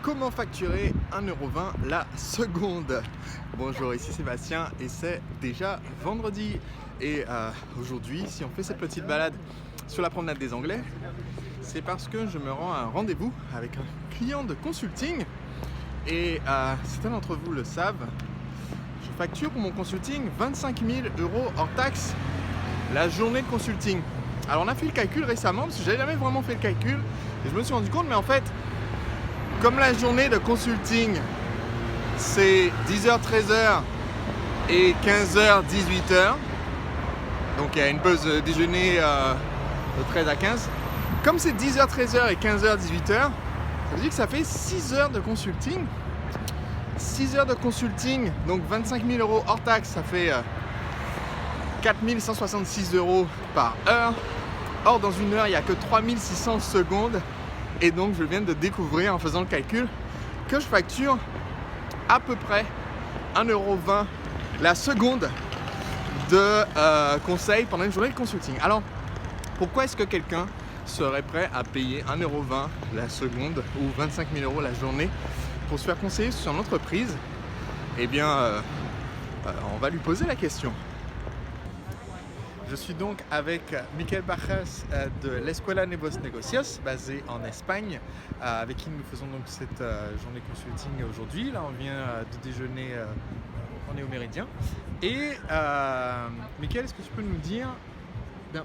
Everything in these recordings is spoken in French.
Comment facturer 1,20 € la seconde? Bonjour, ici Sébastien et c'est déjà vendredi. Et aujourd'hui, si on fait cette petite balade sur la promenade des Anglais, c'est parce que je me rends à un rendez-vous avec un client de consulting. Et certains d'entre vous le savent, je facture pour mon consulting 25 000 € hors taxe la journée de consulting. Alors on a fait le calcul récemment parce que j'avais jamais vraiment fait le calcul et je me suis rendu compte, mais en fait, comme la journée de consulting c'est 10h 13h et 15h 18h, donc il y a une pause déjeuner de 13 à 15, comme c'est 10h 13h et 15h 18h, ça veut dire que ça fait 6 heures de consulting. 6 heures de consulting, donc 25 000 € hors taxe, ça fait 4 166 € par heure. Or, dans une heure, il n'y a que 3600 secondes. Et donc, je viens de découvrir en faisant le calcul que je facture à peu près 1,20 € la seconde de conseil pendant une journée de consulting. Alors, pourquoi est-ce que quelqu'un serait prêt à payer 1,20 € la seconde ou 25 000 € la journée pour se faire conseiller sur son entreprise? Eh bien, on va lui poser la question. Je suis donc avec Michael Bajas de l'Escuela Nuevos Negocios, basée en Espagne, avec qui nous faisons donc cette journée consulting aujourd'hui. Là, on vient de déjeuner, on est au Méridien. Et Michael, est-ce que tu peux nous dire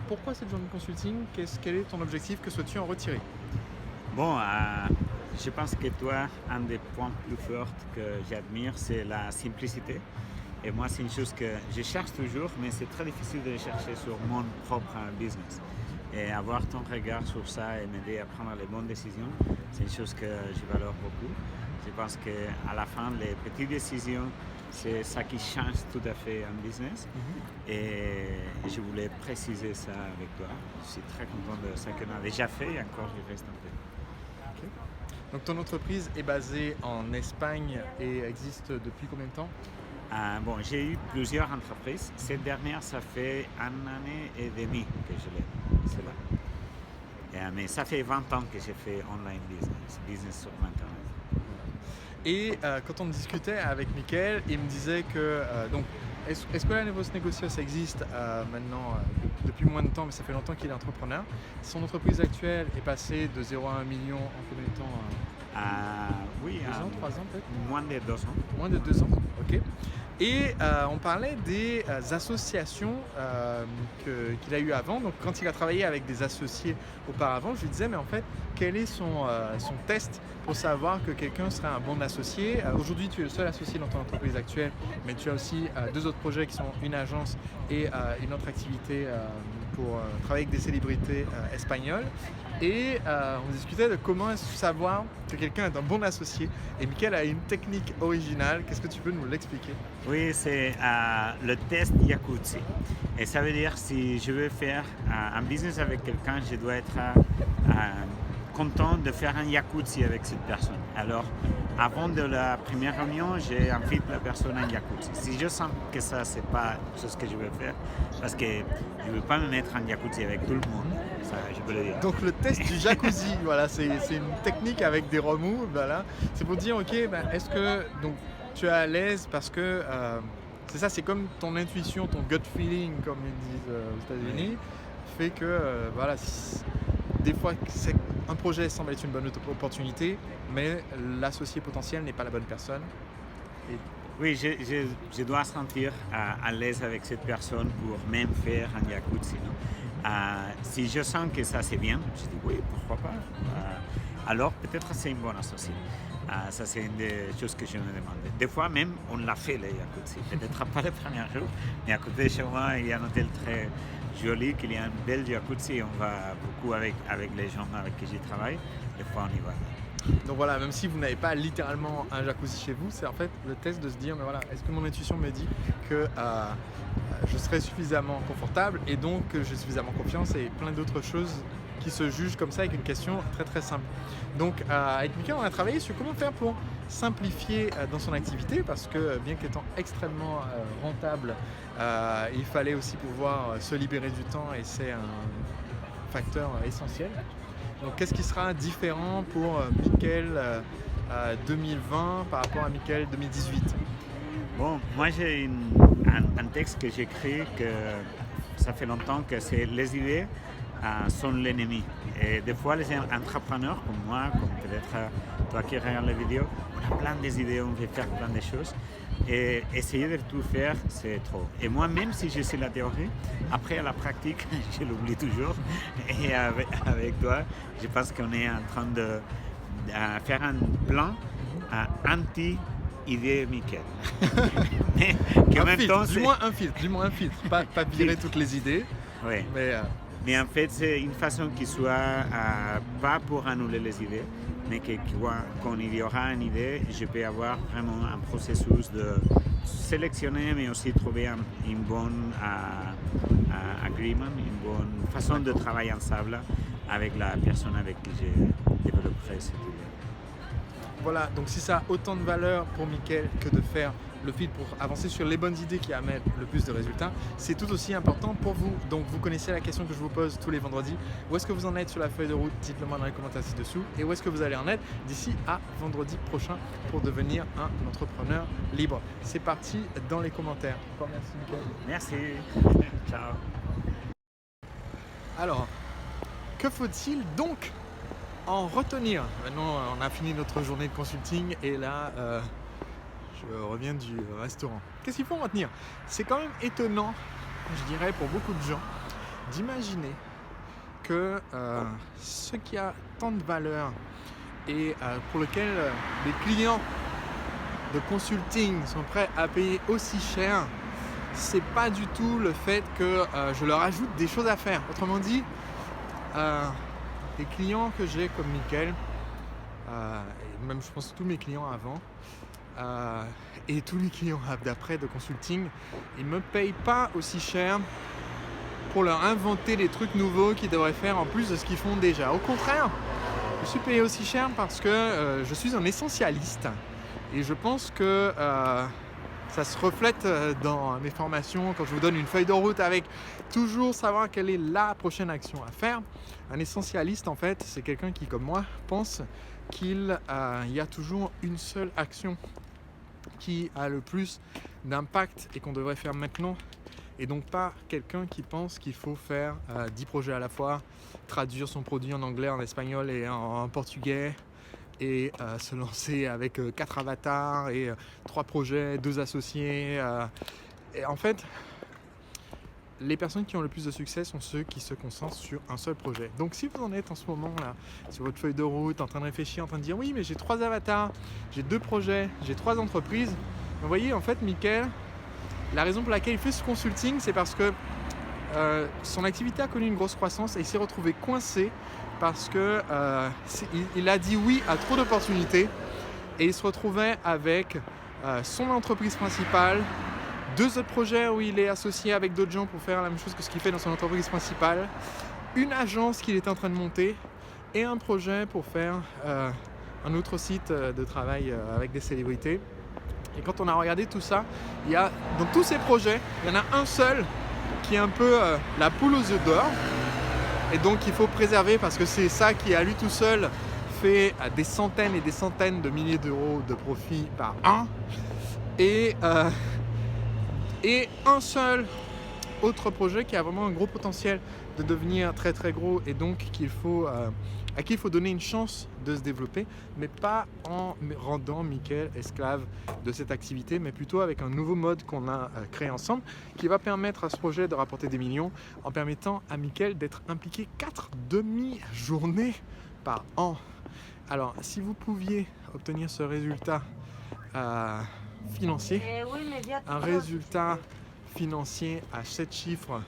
pourquoi cette journée de consulting? Quel est ton objectif? Que souhaites-tu en retirer? Bon, je pense que toi, un des points plus forts que j'admire, c'est la simplicité. Et moi, c'est une chose que je cherche toujours, mais c'est très difficile de le chercher sur mon propre business. Et avoir ton regard sur ça et m'aider à prendre les bonnes décisions, c'est une chose que je valore beaucoup. Je pense qu'à la fin, les petites décisions, c'est ça qui change tout à fait un business. Et je voulais préciser ça avec toi. Je suis très content de ce qu'on a déjà fait et encore, je reste un peu. Okay. Donc, ton entreprise est basée en Espagne et existe depuis combien de temps? Bon, j'ai eu plusieurs entreprises. Cette dernière, ça fait 1 année et demie que je l'ai. C'est là. Mais ça fait 20 ans que j'ai fait online business sur Internet. Et quand on discutait avec Michael, il me disait que Escuela Nuevos Negocios existe maintenant depuis moins de temps, mais ça fait longtemps qu'il est entrepreneur. Son entreprise actuelle est passée de 0 à 1 million en combien de temps? Oui, 2 ans, 3 ans peut-être? Moins de 2 ans. Moins de 2 ans, ok. Et on parlait des associations qu'il a eues avant. Donc quand il a travaillé avec des associés auparavant, je lui disais, mais en fait, quel est son test pour savoir que quelqu'un serait un bon associé? Aujourd'hui, tu es le seul associé dans ton entreprise actuelle, mais tu as aussi 2 autres projets qui sont une agence et une autre activité pour travailler avec des célébrités espagnoles. Et on discutait de comment savoir que quelqu'un est un bon associé. Et Michael a une technique originale. Qu'est-ce que tu peux nous l'expliquer? Oui, c'est le test Jacuzzi. Et ça veut dire si je veux faire un business avec quelqu'un, je dois être content de faire un Jacuzzi avec cette personne. Alors, avant de la première réunion, j'invite la personne à un Jacuzzi. Si je sens que ça, c'est pas ce que je veux faire, parce que je ne veux pas me mettre en Jacuzzi avec tout le monde, ça, je peux le dire. Donc le test du jacuzzi, voilà, c'est une technique avec des remous, voilà. C'est pour dire, ok, est-ce que donc, tu es à l'aise parce que c'est ça, c'est comme ton intuition, ton gut feeling, comme ils disent aux États-Unis, fait que voilà, des fois un projet semble être une bonne opportunité, mais l'associé potentiel n'est pas la bonne personne. Oui, je dois sentir à l'aise avec cette personne pour même faire un jacuzzi. Si je sens que ça c'est bien, je dis oui, pourquoi pas. Alors peut-être c'est une bonne associée. Ça c'est une des choses que je me demandais. Des fois même on l'a fait les jacuzzi. Peut-être pas le premier jour, mais à côté de chez moi il y a un hôtel très joli, qu'il y a un bel jacuzzi. On va beaucoup avec les gens avec qui je travaille. Des fois on y va. Donc voilà, même si vous n'avez pas littéralement un jacuzzi chez vous, c'est en fait le test de se dire, mais voilà, est-ce que mon intuition me dit que je serai suffisamment confortable et donc que j'ai suffisamment confiance et plein d'autres choses qui se jugent comme ça avec une question très très simple. Donc avec Michael, on a travaillé sur comment faire pour simplifier dans son activité parce que bien qu'étant extrêmement rentable, il fallait aussi pouvoir se libérer du temps et c'est un facteur essentiel. Donc qu'est-ce qui sera différent pour Michael 2020 par rapport à Mickaël 2018? Bon, moi j'ai un texte que j'écris que ça fait longtemps que c'est les idées sont l'ennemi. Et des fois, les entrepreneurs comme moi, comme peut-être toi qui regardes la vidéo, on a plein d'idées, on veut faire plein de choses. Et essayer de tout faire, c'est trop. Et moi, même si je sais la théorie, après à la pratique, je l'oublie toujours. Et avec toi, je pense qu'on est en train de faire un plan anti-idée Mickaël. Mais en même temps, dis-moi un filtre, pas virer toutes les idées. Oui. Mais en fait, c'est une façon qui soit pas pour annuler les idées, mais que quand il y aura une idée, je peux avoir vraiment un processus de sélectionner, mais aussi trouver une bonne agreement, une bonne façon de travailler ensemble avec la personne avec qui j'ai développé cette idée. Voilà, donc si ça a autant de valeur pour Mickaël que de faire le feed pour avancer sur les bonnes idées qui amènent le plus de résultats, c'est tout aussi important pour vous. Donc vous connaissez la question que je vous pose tous les vendredis. Où est-ce que vous en êtes sur la feuille de route? Dites-le moi dans les commentaires ci-dessous. Et où est-ce que vous allez en être d'ici à vendredi prochain pour devenir un entrepreneur libre? C'est parti dans les commentaires. Encore merci Mickaël. Merci. Ciao. Alors, que faut-il donc en retenir? Maintenant, on a fini notre journée de consulting et là, je reviens du restaurant. Qu'est-ce qu'il faut en retenir? C'est quand même étonnant, je dirais, pour beaucoup de gens, d'imaginer que ce qui a tant de valeur et pour lequel les clients de consulting sont prêts à payer aussi cher, c'est pas du tout le fait que je leur ajoute des choses à faire. Autrement dit, les clients que j'ai comme Mickaël, et même je pense tous mes clients avant, et tous les clients d'après de consulting, ils ne me payent pas aussi cher pour leur inventer des trucs nouveaux qu'ils devraient faire en plus de ce qu'ils font déjà. Au contraire, je suis payé aussi cher parce que je suis un essentialiste et je pense que ça se reflète dans mes formations quand je vous donne une feuille de route avec toujours savoir quelle est la prochaine action à faire. Un essentialiste, en fait, c'est quelqu'un qui, comme moi, pense qu'il y a toujours une seule action qui a le plus d'impact et qu'on devrait faire maintenant, et donc pas quelqu'un qui pense qu'il faut faire 10 projets à la fois, traduire son produit en anglais, en espagnol et en portugais, et se lancer avec 4 avatars et 3 projets, 2 associés. Et en fait, les personnes qui ont le plus de succès sont ceux qui se concentrent sur un seul projet. Donc si vous en êtes en ce moment là, sur votre feuille de route, en train de réfléchir, en train de dire oui mais j'ai 3 avatars, j'ai 2 projets, j'ai 3 entreprises, vous voyez en fait Mickaël, la raison pour laquelle il fait ce consulting, c'est parce que son activité a connu une grosse croissance et il s'est retrouvé coincé parce que il a dit oui à trop d'opportunités et il se retrouvait avec son entreprise principale, 2 autres projets où il est associé avec d'autres gens pour faire la même chose que ce qu'il fait dans son entreprise principale, une agence qu'il est en train de monter et un projet pour faire un autre site de travail avec des célébrités. Et quand on a regardé tout ça, il y a dans tous ces projets, il y en a un seul qui est un peu la poule aux œufs d'or. Et donc il faut préserver parce que c'est ça qui à lui tout seul fait des centaines et des centaines de milliers d'euros de profit par an. Et un seul autre projet qui a vraiment un gros potentiel de devenir très très gros et donc à qui il faut donner une chance de se développer, mais pas en rendant Mickaël esclave de cette activité, mais plutôt avec un nouveau mode qu'on a créé ensemble qui va permettre à ce projet de rapporter des millions en permettant à Mickaël d'être impliqué 4 demi-journées par an. Alors si vous pouviez obtenir ce résultat financier, un résultat financier à 7 chiffres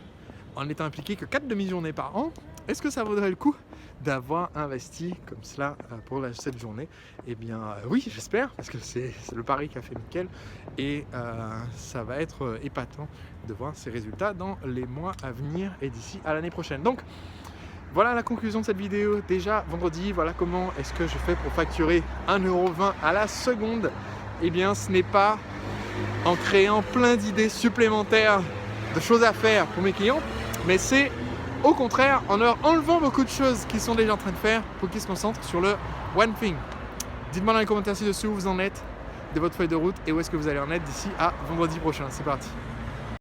en étant impliqué que 4 demi-journées par an, est-ce que ça vaudrait le coup d'avoir investi comme cela pour cette journée? Eh bien oui, j'espère, parce que c'est le pari qu'a fait Mickaël et ça va être épatant de voir ces résultats dans les mois à venir et d'ici à l'année prochaine. Donc voilà la conclusion de cette vidéo. Déjà vendredi, voilà comment est-ce que je fais pour facturer 1,20 € à la seconde. Eh bien ce n'est pas en créant plein d'idées supplémentaires de choses à faire pour mes clients, mais c'est au contraire en leur enlevant beaucoup de choses qu'ils sont déjà en train de faire pour qu'ils se concentrent sur le one thing. Dites-moi dans les commentaires ci-dessous où vous en êtes de votre feuille de route et où est-ce que vous allez en être d'ici à vendredi prochain. C'est parti.